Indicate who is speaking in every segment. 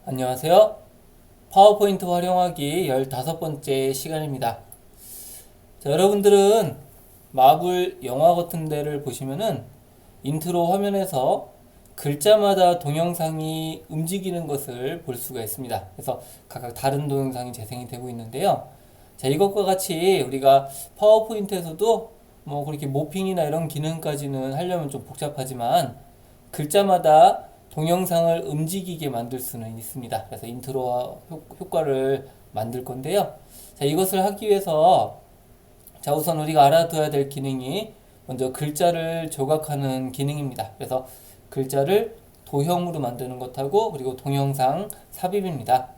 Speaker 1: 안녕하세요. 파워포인트 활용하기 15번째 시간입니다. 자, 여러분들은 마블 영화 같은 데를 보시면은 인트로 화면에서 글자마다 동영상이 움직이는 것을 볼 수가 있습니다. 그래서 각각 다른 동영상이 재생이 되고 있는데요. 자, 이것과 같이 우리가 파워포인트에서도 뭐 그렇게 모핑이나 이런 기능까지는 하려면 좀 복잡하지만 글자마다 동영상을 움직이게 만들 수는 있습니다. 그래서 인트로와 효과를 만들 건데요. 자, 이것을 하기 위해서 자, 우선 우리가 알아둬야 될 기능이 먼저 글자를 조각하는 기능입니다. 그래서 글자를 도형으로 만드는 것하고 그리고 동영상 삽입입니다.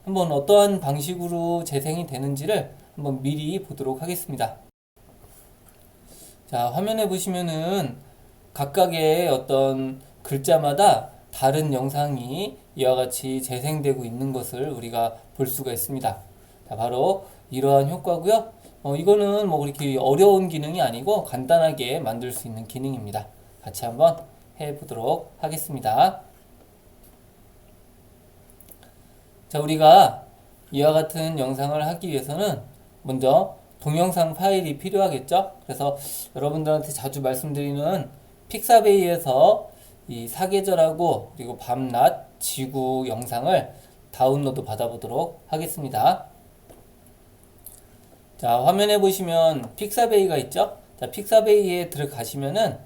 Speaker 1: 한번 어떠한 방식으로 재생이 되는지를 한번 미리 보도록 하겠습니다. 자, 화면에 보시면은 각각의 어떤 글자마다 다른 영상이 이와 같이 재생되고 있는 것을 우리가 볼 수가 있습니다. 자, 바로 이러한 효과고요. 이거는 뭐 그렇게 어려운 기능이 아니고 간단하게 만들 수 있는 기능입니다. 같이 한번 해보도록 하겠습니다. 자, 우리가 이와 같은 영상을 하기 위해서는 먼저 동영상 파일이 필요하겠죠? 그래서 여러분들한테 자주 말씀드리는 픽사베이에서 이 사계절하고 그리고 밤낮 지구 영상을 다운로드 받아보도록 하겠습니다. 자, 화면에 보시면 픽사베이가 있죠? 자, 픽사베이에 들어가시면은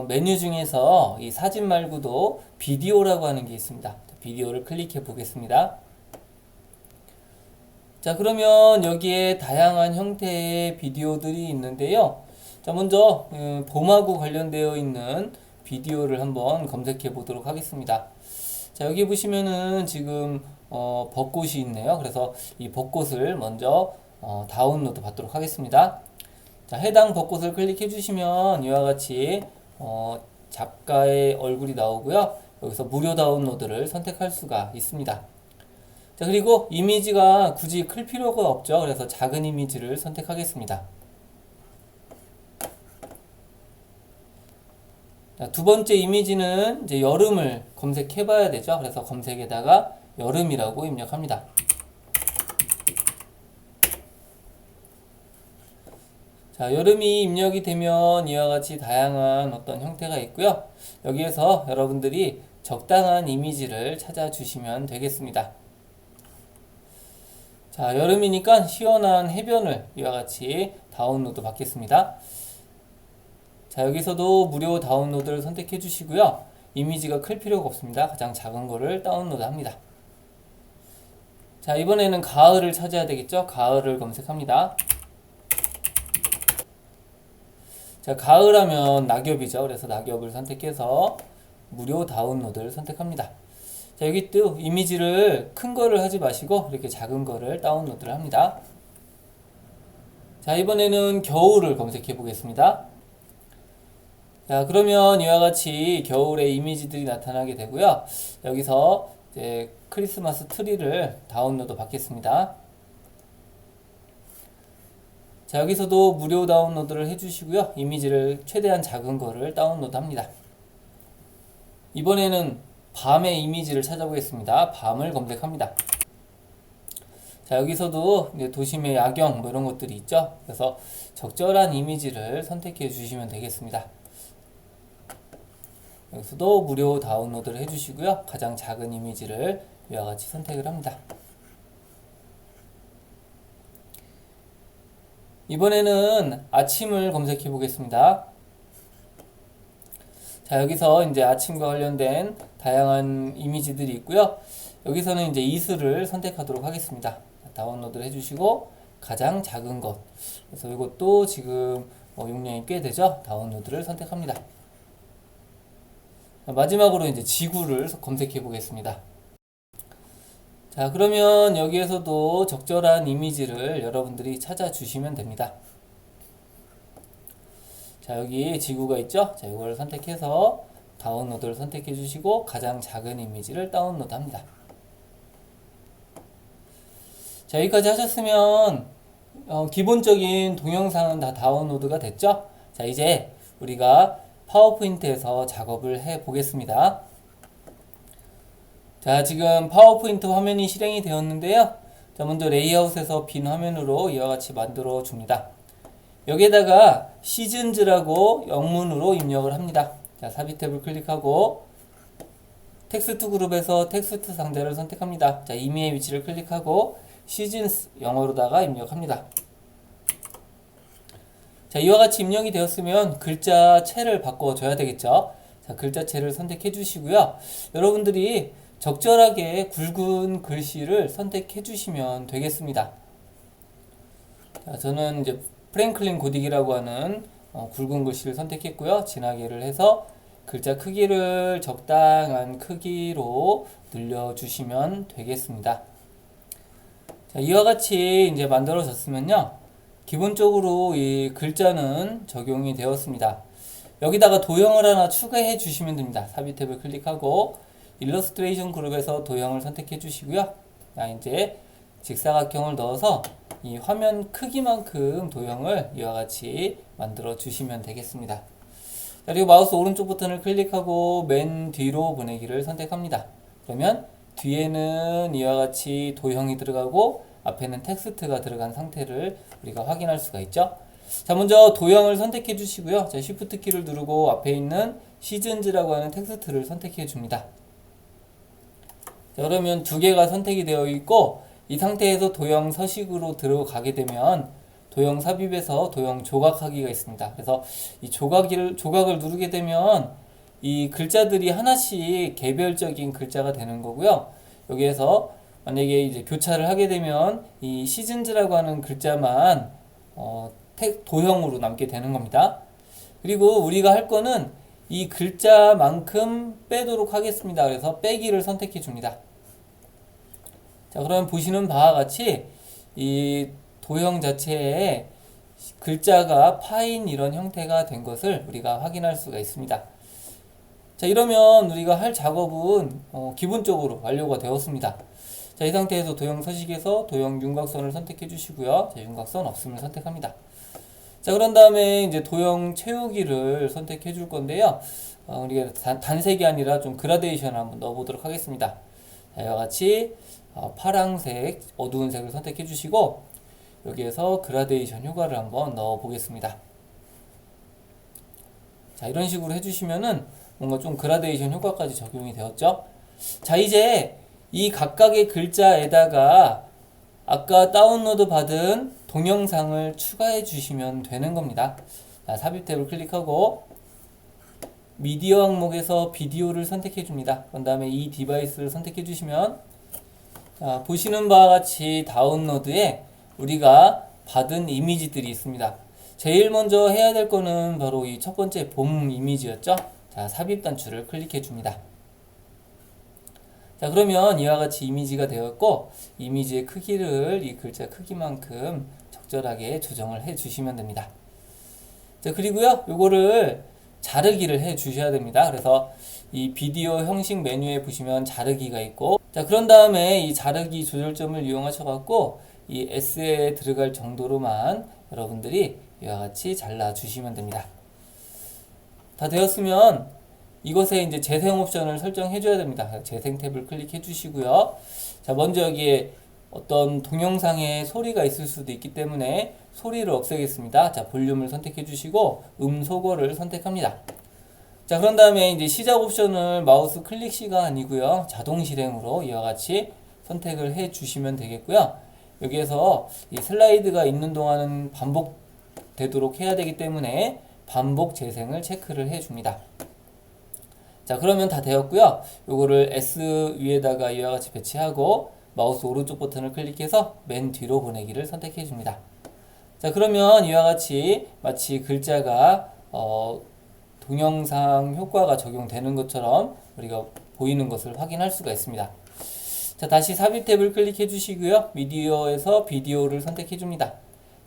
Speaker 1: 메뉴 중에서 이 사진 말고도 비디오라고 하는 게 있습니다. 비디오를 클릭해 보겠습니다. 자, 그러면 여기에 다양한 형태의 비디오들이 있는데요. 자, 먼저 봄하고 관련되어 있는 비디오를 한번 검색해 보도록 하겠습니다. 자, 여기 보시면은 지금 벚꽃이 있네요. 그래서 이 벚꽃을 먼저 다운로드 받도록 하겠습니다. 자, 해당 벚꽃을 클릭해 주시면 이와 같이 작가의 얼굴이 나오고요. 여기서 무료 다운로드를 선택할 수가 있습니다. 자, 그리고 이미지가 굳이 클 필요가 없죠. 그래서 작은 이미지를 선택하겠습니다. 자, 두 번째 이미지는 이제 여름을 검색해 봐야 되죠. 그래서 검색에다가 여름이라고 입력합니다. 자, 여름이 입력이 되면 이와 같이 다양한 어떤 형태가 있고요. 여기에서 여러분들이 적당한 이미지를 찾아주시면 되겠습니다. 자, 여름이니까 시원한 해변을 이와 같이 다운로드 받겠습니다. 자, 여기서도 무료 다운로드를 선택해 주시고요. 이미지가 클 필요가 없습니다. 가장 작은 거를 다운로드 합니다. 자, 이번에는 가을을 찾아야 되겠죠? 가을을 검색합니다. 자, 가을 하면 낙엽이죠. 그래서 낙엽을 선택해서 무료 다운로드를 선택합니다. 자, 여기 또 이미지를 큰 거를 하지 마시고 이렇게 작은 거를 다운로드를 합니다. 자, 이번에는 겨울을 검색해 보겠습니다. 자, 그러면 이와 같이 겨울의 이미지들이 나타나게 되고요. 여기서 이제 크리스마스 트리를 다운로드 받겠습니다. 자, 여기서도 무료 다운로드를 해주시고요. 이미지를 최대한 작은 거를 다운로드 합니다. 이번에는 밤의 이미지를 찾아보겠습니다. 밤을 검색합니다. 자, 여기서도 이제 도심의 야경 뭐 이런 것들이 있죠. 그래서 적절한 이미지를 선택해 주시면 되겠습니다. 여기서도 무료 다운로드를 해주시고요. 가장 작은 이미지를 이와 같이 선택을 합니다. 이번에는 아침을 검색해 보겠습니다. 자, 여기서 이제 아침과 관련된 다양한 이미지들이 있고요. 여기서는 이제 이슬을 선택하도록 하겠습니다. 다운로드를 해주시고 가장 작은 것. 그래서 이것도 지금 용량이 꽤 되죠. 다운로드를 선택합니다. 마지막으로 이제 지구를 검색해 보겠습니다. 자, 그러면 여기에서도 적절한 이미지를 여러분들이 찾아주시면 됩니다. 자, 여기 지구가 있죠? 자, 이걸 선택해서 다운로드를 선택해 주시고 가장 작은 이미지를 다운로드 합니다. 자, 여기까지 하셨으면 기본적인 동영상은 다 다운로드가 됐죠? 자, 이제 우리가 파워포인트에서 작업을 해 보겠습니다. 자, 지금 파워포인트 화면이 실행이 되었는데요. 자, 먼저 레이아웃에서 빈 화면으로 이와 같이 만들어 줍니다. 여기에다가 시즌즈라고 영문으로 입력을 합니다. 자, 삽입 탭을 클릭하고 텍스트 그룹에서 텍스트 상자를 선택합니다. 자, 이미의 위치를 클릭하고 시즌스 영어로다가 입력합니다. 자, 이와 같이 입력이 되었으면 글자체를 바꿔줘야 되겠죠. 자, 글자체를 선택해 주시고요. 여러분들이 적절하게 굵은 글씨를 선택해 주시면 되겠습니다. 자, 저는 이제 프랭클린 고딕이라고 하는 굵은 글씨를 선택했고요. 진하게를 해서 글자 크기를 적당한 크기로 늘려주시면 되겠습니다. 자, 이와 같이 이제 만들어졌으면요. 기본적으로 이 글자는 적용이 되었습니다. 여기다가 도형을 하나 추가해 주시면 됩니다. 삽입 탭을 클릭하고 일러스트레이션 그룹에서 도형을 선택해 주시고요. 자, 이제 직사각형을 넣어서 이 화면 크기만큼 도형을 이와 같이 만들어 주시면 되겠습니다. 자, 그리고 마우스 오른쪽 버튼을 클릭하고 맨 뒤로 보내기를 선택합니다. 그러면 뒤에는 이와 같이 도형이 들어가고 앞에는 텍스트가 들어간 상태를 우리가 확인할 수가 있죠. 자, 먼저 도형을 선택해 주시고요. 자, Shift 키를 누르고 앞에 있는 시즌즈라고 하는 텍스트를 선택해 줍니다. 자, 그러면 두 개가 선택이 되어 있고 이 상태에서 도형 서식으로 들어가게 되면 도형 삽입에서 도형 조각하기가 있습니다. 그래서 이 조각을 누르게 되면 이 글자들이 하나씩 개별적인 글자가 되는 거고요. 여기에서 만약에 이제 교차를 하게 되면 이 시즌즈라고 하는 글자만 도형으로 남게 되는 겁니다. 그리고 우리가 할 거는 이 글자만큼 빼도록 하겠습니다. 그래서 빼기를 선택해 줍니다. 자, 그러면 보시는 바와 같이 이 도형 자체에 글자가 파인 이런 형태가 된 것을 우리가 확인할 수가 있습니다. 자, 이러면 우리가 할 작업은 기본적으로 완료가 되었습니다. 자, 이 상태에서 도형 서식에서 도형 윤곽선을 선택해 주시고요. 자, 윤곽선 없음을 선택합니다. 자, 그런 다음에 이제 도형 채우기를 선택해 줄 건데요. 우리가 단색이 아니라 좀 그라데이션을 한번 넣어 보도록 하겠습니다. 자, 이와 같이 파랑색, 어두운 색을 선택해 주시고 여기에서 그라데이션 효과를 한번 넣어 보겠습니다. 자, 이런 식으로 해주시면은 뭔가 좀 그라데이션 효과까지 적용이 되었죠. 자, 이제 이 각각의 글자에다가 아까 다운로드 받은 동영상을 추가해 주시면 되는 겁니다. 자, 삽입 탭을 클릭하고 미디어 항목에서 비디오를 선택해 줍니다. 그 다음에 이 디바이스를 선택해 주시면 자, 보시는 바와 같이 다운로드에 우리가 받은 이미지들이 있습니다. 제일 먼저 해야 될 거는 바로 이 첫 번째 봄 이미지였죠. 자, 삽입 단추를 클릭해 줍니다. 자, 그러면 이와 같이 이미지가 되었고 이미지의 크기를 이 글자 크기만큼 적절하게 조정을 해 주시면 됩니다. 자, 그리고요 요거를 자르기를 해 주셔야 됩니다. 그래서 이 비디오 형식 메뉴에 보시면 자르기가 있고 자, 그런 다음에 이 자르기 조절점을 이용하셔 갖고 이 S에 들어갈 정도로만 여러분들이 이와 같이 잘라 주시면 됩니다. 다 되었으면 이것에 이제 재생 옵션을 설정해 줘야 됩니다. 재생 탭을 클릭해 주시고요. 자, 먼저 여기에 어떤 동영상에 소리가 있을 수도 있기 때문에 소리를 없애겠습니다. 자, 볼륨을 선택해 주시고 음소거를 선택합니다. 자, 그런 다음에 이제 시작 옵션을 마우스 클릭 시가 아니고요. 자동 실행으로 이와 같이 선택을 해 주시면 되겠고요. 여기에서 이 슬라이드가 있는 동안은 반복되도록 해야 되기 때문에 반복 재생을 체크를 해 줍니다. 자, 그러면 다 되었고요. 요거를 S 위에다가 이와 같이 배치하고 마우스 오른쪽 버튼을 클릭해서 맨 뒤로 보내기를 선택해 줍니다. 자, 그러면 이와 같이 마치 글자가 동영상 효과가 적용되는 것처럼 우리가 보이는 것을 확인할 수가 있습니다. 자, 다시 삽입 탭을 클릭해 주시고요. 미디어에서 비디오를 선택해 줍니다.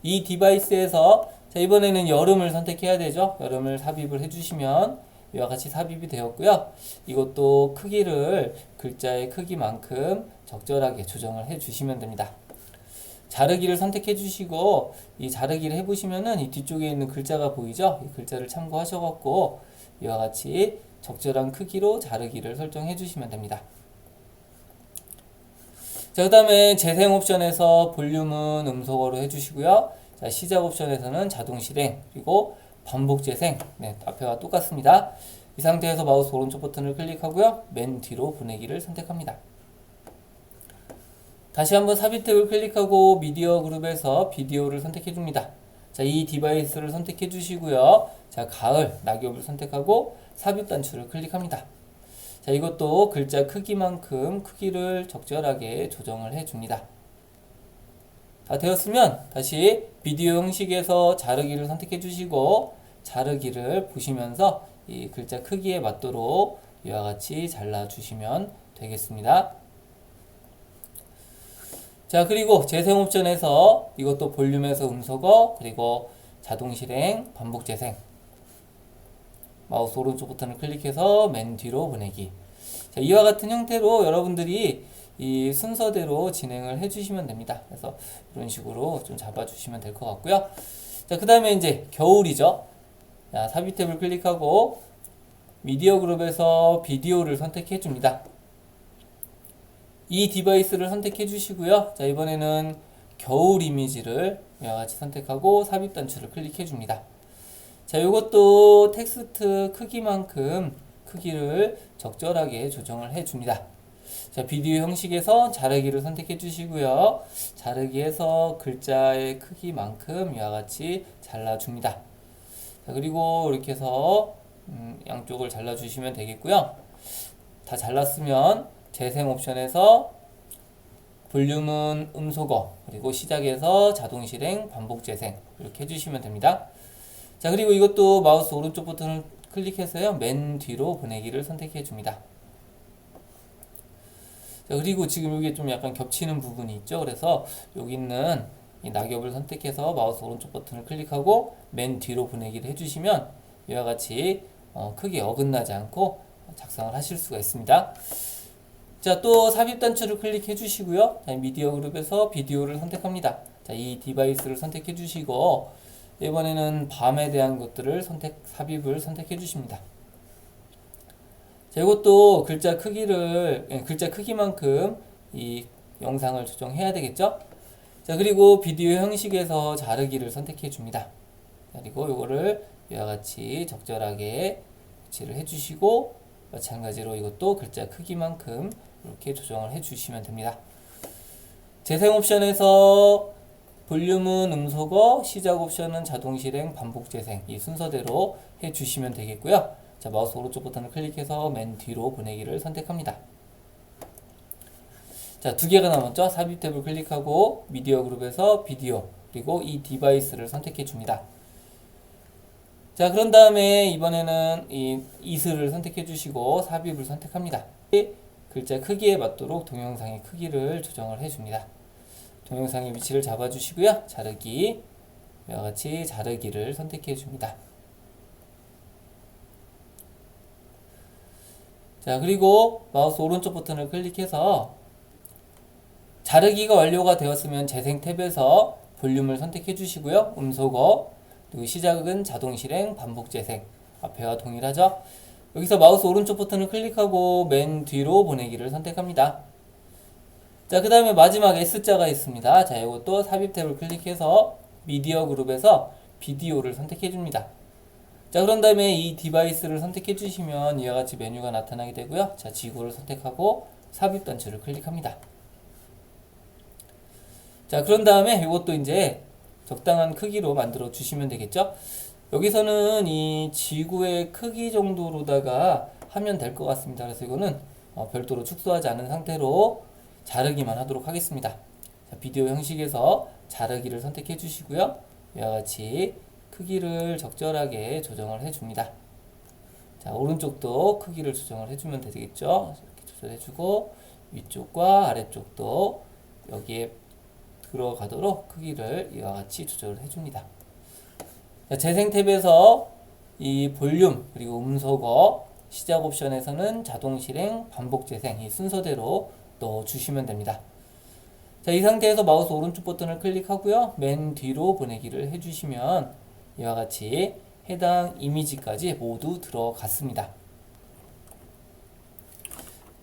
Speaker 1: 이 디바이스에서 자, 이번에는 여름을 선택해야 되죠. 여름을 삽입을 해 주시면 이와 같이 삽입이 되었고요. 이것도 크기를 글자의 크기만큼 적절하게 조정을 해 주시면 됩니다. 자르기를 선택해 주시고 이 자르기를 해 보시면은 이 뒤쪽에 있는 글자가 보이죠? 이 글자를 참고하셔 갖고 이와 같이 적절한 크기로 자르기를 설정해 주시면 됩니다. 자, 그 다음에 재생 옵션에서 볼륨은 음소거로 해주시고요. 자, 시작 옵션에서는 자동 실행, 그리고 반복 재생. 네, 앞에와 똑같습니다. 이 상태에서 마우스 오른쪽 버튼을 클릭하고요. 맨 뒤로 보내기를 선택합니다. 다시 한번 삽입 탭을 클릭하고 미디어 그룹에서 비디오를 선택해 줍니다. 자, 이 디바이스를 선택해 주시고요. 자, 가을, 낙엽을 선택하고 삽입 단추를 클릭합니다. 자, 이것도 글자 크기만큼 크기를 적절하게 조정을 해 줍니다. 다 되었으면 다시 비디오 형식에서 자르기를 선택해 주시고 자르기를 보시면서 이 글자 크기에 맞도록 이와 같이 잘라 주시면 되겠습니다. 자, 그리고 재생 옵션에서 이것도 볼륨에서 음소거, 그리고 자동 실행, 반복 재생. 마우스 오른쪽 버튼을 클릭해서 맨 뒤로 보내기. 자, 이와 같은 형태로 여러분들이 이 순서대로 진행을 해주시면 됩니다. 그래서 이런 식으로 좀 잡아주시면 될 것 같고요. 자, 그 다음에 이제 겨울이죠. 자, 삽입 탭을 클릭하고 미디어 그룹에서 비디오를 선택해 줍니다. 이 디바이스를 선택해 주시고요. 자, 이번에는 겨울 이미지를 이와 같이 선택하고 삽입 단추를 클릭해 줍니다. 자, 이것도 텍스트 크기만큼 크기를 적절하게 조정을 해 줍니다. 자, 비디오 형식에서 자르기를 선택해 주시고요. 자르기에서 글자의 크기만큼 이와 같이 잘라 줍니다. 자, 그리고 이렇게 해서 양쪽을 잘라 주시면 되겠고요. 다 잘랐으면 재생 옵션에서 볼륨은 음소거, 그리고 시작에서 자동 실행, 반복 재생 이렇게 해주시면 됩니다. 자, 그리고 이것도 마우스 오른쪽 버튼을 클릭해서요, 맨 뒤로 보내기를 선택해 줍니다. 자, 그리고 지금 이게 좀 약간 겹치는 부분이 있죠. 그래서 여기 있는 이 낙엽을 선택해서 마우스 오른쪽 버튼을 클릭하고 맨 뒤로 보내기를 해주시면 이와 같이 크게 어긋나지 않고 작성을 하실 수가 있습니다. 자, 또 삽입 단추를 클릭해 주시고요. 자, 미디어 그룹에서 비디오를 선택합니다. 자, 이 디바이스를 선택해 주시고 이번에는 밤에 대한 것들을 삽입을 선택해 주십니다. 자, 이것도 글자 크기만큼 이 영상을 조정해야 되겠죠? 자, 그리고 비디오 형식에서 자르기를 선택해 줍니다. 그리고 이거를 이와 같이 적절하게 배치를 해 주시고 마찬가지로 이것도 글자 크기만큼 이렇게 조정을 해 주시면 됩니다. 재생 옵션에서 볼륨은 음소거, 시작 옵션은 자동 실행, 반복 재생 이 순서대로 해 주시면 되겠고요. 자, 마우스 오른쪽 버튼을 클릭해서 맨 뒤로 보내기를 선택합니다. 자, 두 개가 남았죠? 삽입 탭을 클릭하고 미디어 그룹에서 비디오, 그리고 이 디바이스를 선택해 줍니다. 자, 그런 다음에 이번에는 이 이슬을 선택해 주시고 삽입을 선택합니다. 글자 크기에 맞도록 동영상의 크기를 조정을 해 줍니다. 동영상의 위치를 잡아 주시고요. 자르기, 이와 같이 자르기를 선택해 줍니다. 자, 그리고 마우스 오른쪽 버튼을 클릭해서 자르기가 완료가 되었으면 재생 탭에서 볼륨을 선택해 주시고요. 음소거, 그리고 시작은 자동 실행, 반복 재생 앞에와 동일하죠? 여기서 마우스 오른쪽 버튼을 클릭하고 맨 뒤로 보내기를 선택합니다. 자, 그 다음에 마지막 S자가 있습니다. 자, 이것도 삽입 탭을 클릭해서 미디어 그룹에서 비디오를 선택해 줍니다. 자, 그런 다음에 이 디바이스를 선택해 주시면 이와 같이 메뉴가 나타나게 되고요. 자, 지구를 선택하고 삽입 단추를 클릭합니다. 자, 그런 다음에 이것도 이제 적당한 크기로 만들어 주시면 되겠죠. 여기서는 이 지구의 크기 정도로다가 하면 될 것 같습니다. 그래서 이거는 별도로 축소하지 않은 상태로 자르기만 하도록 하겠습니다. 자, 비디오 형식에서 자르기를 선택해 주시고요. 이와 같이 크기를 적절하게 조정을 해 줍니다. 자, 오른쪽도 크기를 조정을 해주면 되겠죠. 이렇게 조절해 주고 위쪽과 아래쪽도 여기에 들어가도록 크기를 이와 같이 조절을 해줍니다. 자, 재생 탭에서 이 볼륨 그리고 음소거 시작 옵션에서는 자동 실행, 반복 재생 이 순서대로 넣어 주시면 됩니다. 자, 이 상태에서 마우스 오른쪽 버튼을 클릭하고요. 맨 뒤로 보내기를 해주시면 이와 같이 해당 이미지까지 모두 들어갔습니다.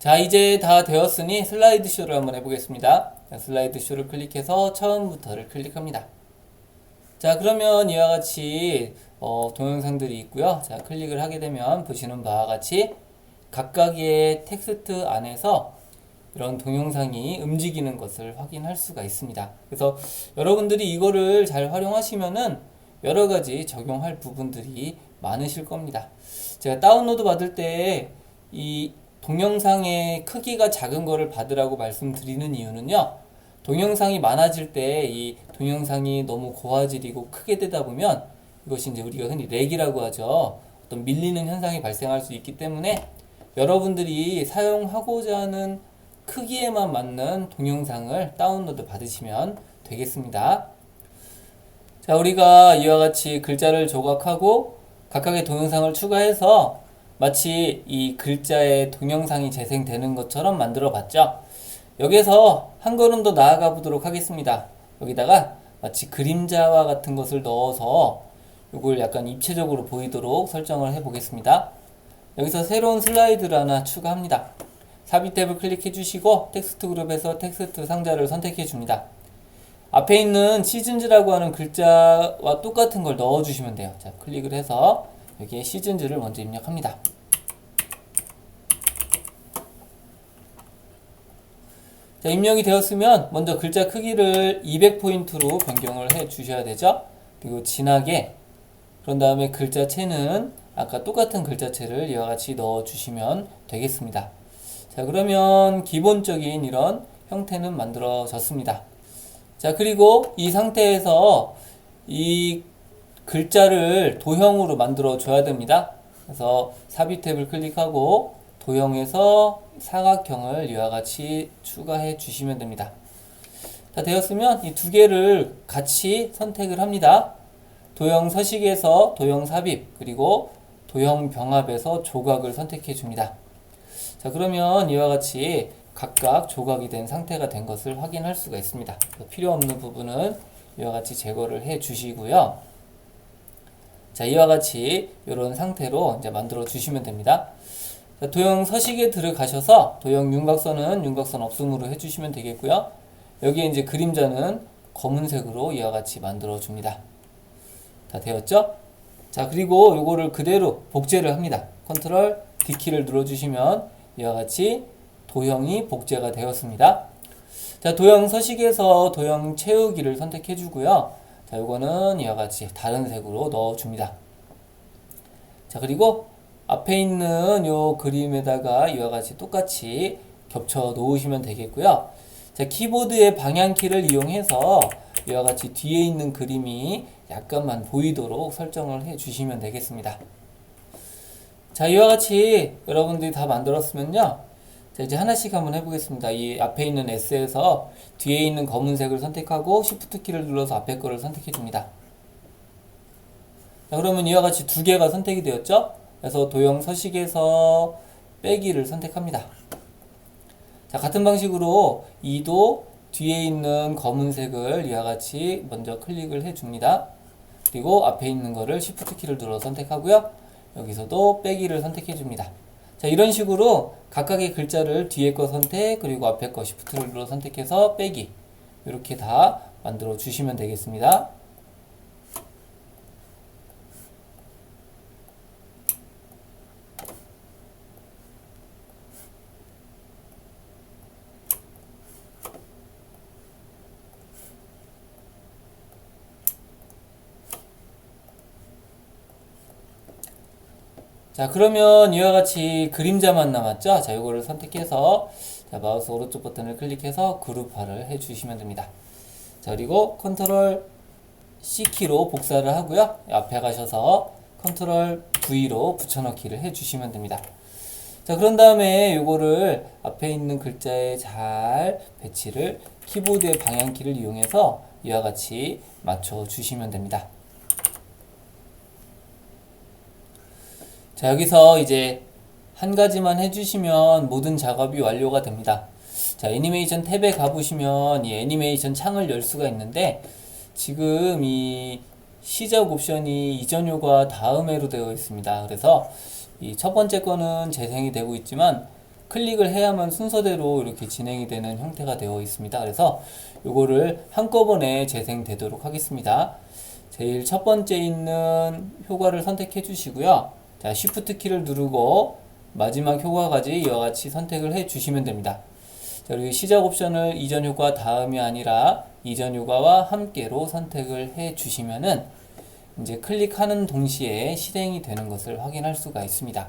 Speaker 1: 자, 이제 다 되었으니 슬라이드 쇼를 한번 해보겠습니다. 자, 슬라이드 쇼를 클릭해서 처음부터를 클릭합니다. 자, 그러면 이와 같이 동영상들이 있고요. 자, 클릭을 하게 되면 보시는 바와 같이 각각의 텍스트 안에서 이런 동영상이 움직이는 것을 확인할 수가 있습니다. 그래서 여러분들이 이거를 잘 활용하시면은 여러 가지 적용할 부분들이 많으실 겁니다. 제가 다운로드 받을 때 이 동영상의 크기가 작은 거를 받으라고 말씀드리는 이유는요. 동영상이 많아질 때 이 동영상이 너무 고화질이고 크게 되다 보면 이것이 이제 우리가 흔히 렉이라고 하죠. 어떤 밀리는 현상이 발생할 수 있기 때문에 여러분들이 사용하고자 하는 크기에만 맞는 동영상을 다운로드 받으시면 되겠습니다. 자, 우리가 이와 같이 글자를 조각하고 각각의 동영상을 추가해서 마치 이 글자의 동영상이 재생되는 것처럼 만들어 봤죠. 여기서 한 걸음 더 나아가 보도록 하겠습니다. 여기다가 마치 그림자와 같은 것을 넣어서 이걸 약간 입체적으로 보이도록 설정을 해 보겠습니다. 여기서 새로운 슬라이드를 하나 추가합니다. 삽입 탭을 클릭해 주시고 텍스트 그룹에서 텍스트 상자를 선택해 줍니다. 앞에 있는 시즌즈라고 하는 글자와 똑같은 걸 넣어 주시면 돼요. 자, 클릭을 해서 여기에 시즌즈를 먼저 입력합니다. 자, 입력이 되었으면 먼저 글자 크기를 200포인트로 변경을 해 주셔야 되죠. 그리고 진하게, 그런 다음에 글자체는 아까 똑같은 글자체를 이와 같이 넣어 주시면 되겠습니다. 자, 그러면 기본적인 이런 형태는 만들어졌습니다. 자, 그리고 이 상태에서 이 글자를 도형으로 만들어 줘야 됩니다. 그래서 삽입 탭을 클릭하고 도형에서 사각형을 이와 같이 추가해 주시면 됩니다. 자, 되었으면 이 두 개를 같이 선택을 합니다. 도형 서식에서 도형 삽입, 그리고 도형 병합에서 조각을 선택해 줍니다. 자, 그러면 이와 같이 각각 조각이 된 상태가 된 것을 확인할 수가 있습니다. 필요 없는 부분은 이와 같이 제거를 해 주시고요. 자, 이와 같이 이런 상태로 이제 만들어 주시면 됩니다. 자, 도형 서식에 들어가셔서 도형 윤곽선은 윤곽선 없음으로 해주시면 되겠고요. 여기에 이제 그림자는 검은색으로 이와 같이 만들어 줍니다. 다 되었죠? 자, 그리고 요거를 그대로 복제를 합니다. 컨트롤 D키를 눌러주시면 이와 같이 도형이 복제가 되었습니다. 자, 도형 서식에서 도형 채우기를 선택해 주고요. 자, 요거는 이와 같이 다른 색으로 넣어 줍니다. 자, 그리고 앞에 있는 요 그림에다가 이와 같이 똑같이 겹쳐 놓으시면 되겠고요. 자, 키보드의 방향키를 이용해서 이와 같이 뒤에 있는 그림이 약간만 보이도록 설정을 해 주시면 되겠습니다. 자, 이와 같이 여러분들이 다 만들었으면요. 자, 이제 하나씩 한번 해보겠습니다. 이 앞에 있는 S에서 뒤에 있는 검은색을 선택하고 Shift 키를 눌러서 앞에 거를 선택해 줍니다. 자, 그러면 이와 같이 두 개가 선택이 되었죠? 그래서 도형 서식에서 빼기를 선택합니다. 자, 같은 방식으로 2도 뒤에 있는 검은색을 이와 같이 먼저 클릭을 해 줍니다. 그리고 앞에 있는 거를 Shift 키를 눌러 선택하고요. 여기서도 빼기를 선택해 줍니다. 자, 이런 식으로 각각의 글자를 뒤에 거 선택, 그리고 앞에 거 Shift를 눌러 선택해서 빼기, 이렇게 다 만들어 주시면 되겠습니다. 자, 그러면 이와 같이 그림자만 남았죠? 자, 이거를 선택해서 자, 마우스 오른쪽 버튼을 클릭해서 그룹화를 해 주시면 됩니다. 자, 그리고 컨트롤 C키로 복사를 하고요. 앞에 가셔서 컨트롤 V로 붙여넣기를 해 주시면 됩니다. 자, 그런 다음에 이거를 앞에 있는 글자에 잘 배치를 키보드의 방향키를 이용해서 이와 같이 맞춰 주시면 됩니다. 자, 여기서 이제 한 가지만 해주시면 모든 작업이 완료가 됩니다. 자, 애니메이션 탭에 가보시면 이 애니메이션 창을 열 수가 있는데 지금 이 시작 옵션이 이전요가 다음해로 되어 있습니다. 그래서 이 첫 번째 거는 재생이 되고 있지만 클릭을 해야만 순서대로 이렇게 진행이 되는 형태가 되어 있습니다. 그래서 요거를 한꺼번에 재생되도록 하겠습니다. 제일 첫 번째 있는 효과를 선택해 주시고요. 자, Shift 키를 누르고 마지막 효과까지 이와 같이 선택을 해 주시면 됩니다. 자, 그리고 시작 옵션을 이전 효과 다음이 아니라 이전 효과와 함께로 선택을 해 주시면은 이제 클릭하는 동시에 실행이 되는 것을 확인할 수가 있습니다.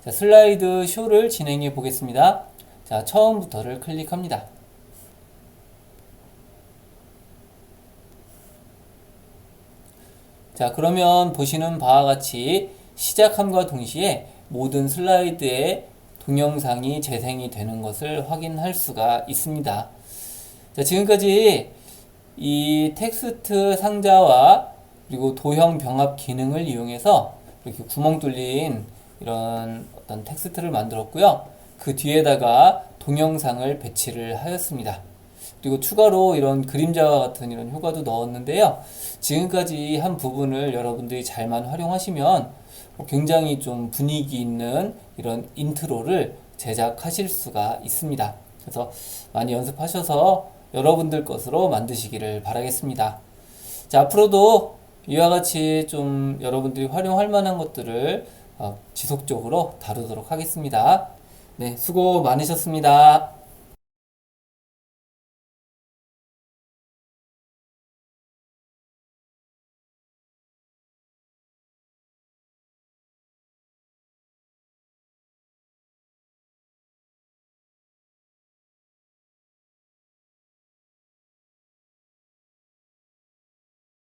Speaker 1: 자, 슬라이드 쇼를 진행해 보겠습니다. 자, 처음부터를 클릭합니다. 자, 그러면 보시는 바와 같이 시작함과 동시에 모든 슬라이드의 동영상이 재생이 되는 것을 확인할 수가 있습니다. 자, 지금까지 이 텍스트 상자와 그리고 도형 병합 기능을 이용해서 이렇게 구멍 뚫린 이런 어떤 텍스트를 만들었고요. 그 뒤에다가 동영상을 배치를 하였습니다. 그리고 추가로 이런 그림자와 같은 이런 효과도 넣었는데요. 지금까지 한 부분을 여러분들이 잘만 활용하시면 굉장히 좀 분위기 있는 이런 인트로를 제작하실 수가 있습니다. 그래서 많이 연습하셔서 여러분들 것으로 만드시기를 바라겠습니다. 자, 앞으로도 이와 같이 좀 여러분들이 활용할 만한 것들을 지속적으로 다루도록 하겠습니다. 네, 수고 많으셨습니다.